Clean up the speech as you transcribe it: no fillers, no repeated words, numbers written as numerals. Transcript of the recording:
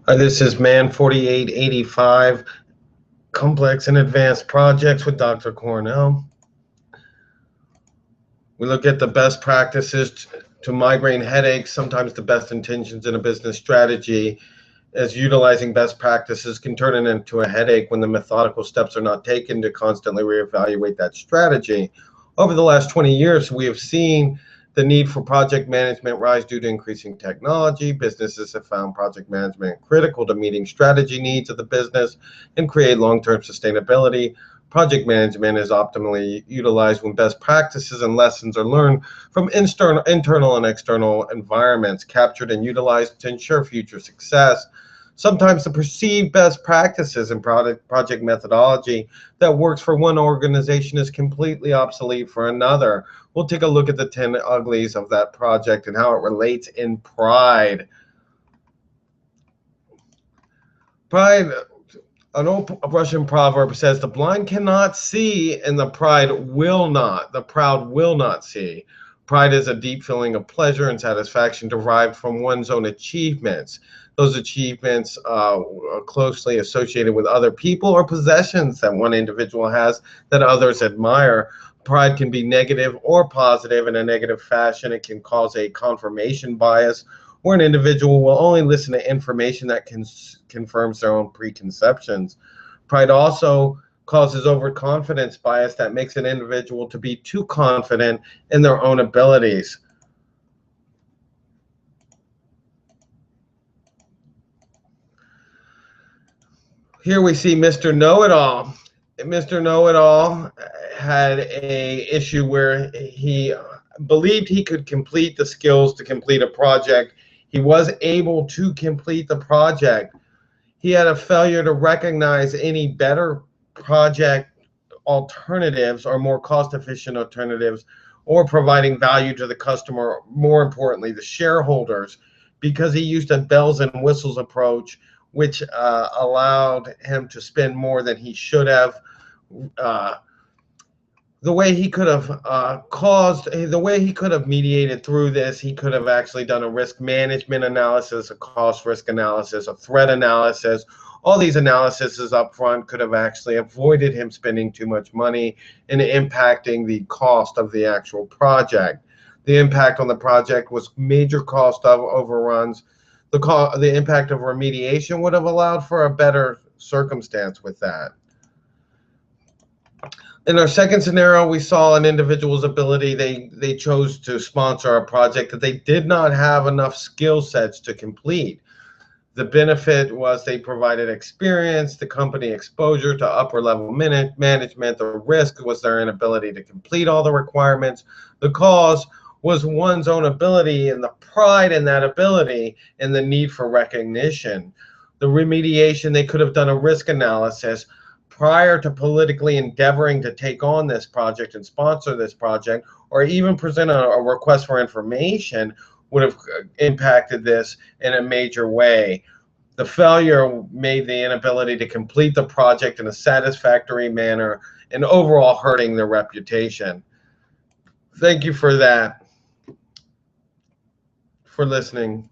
This is Man 4885, Complex and Advanced Projects with Dr. Cornell. We look at the best practices to migraine headaches. Sometimes the best intentions in a business strategy as utilizing best practices can turn it into a headache when the methodical steps are not taken to constantly reevaluate that strategy. Over the last 20 years, we have seen the need for project management rise due to increasing technology. Businesses have found project management critical to meeting strategy needs of the business and create long-term sustainability. Project management is optimally utilized when best practices and lessons are learned from internal and external environments, captured and utilized to ensure future success. Sometimes the perceived best practices and project methodology that works for one organization is completely obsolete for another. We'll take a look at the 10 uglies of that project and how it relates in pride. Pride, an old Russian proverb says, the blind cannot see and the proud will not see. Pride is a deep feeling of pleasure and satisfaction derived from one's own achievements. Those achievements are closely associated with other people or possessions that one individual has that others admire. Pride can be negative or positive. In a negative fashion, it can cause a confirmation bias, where an individual will only listen to information that confirms their own preconceptions. Pride also causes overconfidence bias that makes an individual to be too confident in their own abilities. Here we see Mr. Know-It-All. Mr. Know-It-All had a issue where he believed he could complete the skills to complete a project. He was able to complete the project. He had a failure to recognize any better project alternatives or more cost-efficient alternatives, or providing value to the customer, more importantly, the shareholders, because he used a bells and whistles approach, which allowed him to spend more than he should have. The way he could have mediated through this, he could have actually done a risk management analysis, a cost risk analysis, a threat analysis. All these analyses up front could have actually avoided him spending too much money and impacting the cost of the actual project. The impact on the project was major cost of overruns. The impact of remediation would have allowed for a better circumstance with that. In our second scenario, we saw an individual's ability. They chose to sponsor a project that they did not have enough skill sets to complete. The benefit was they provided experience, the company exposure to upper level management. The risk was their inability to complete all the requirements. The cause was one's own ability and the pride in that ability and the need for recognition. The remediation, they could have done a risk analysis prior to politically endeavoring to take on this project and sponsor this project, or even present a request for information, would have impacted this in a major way. The failure made the inability to complete the project in a satisfactory manner and overall hurting their reputation. Thank you for listening.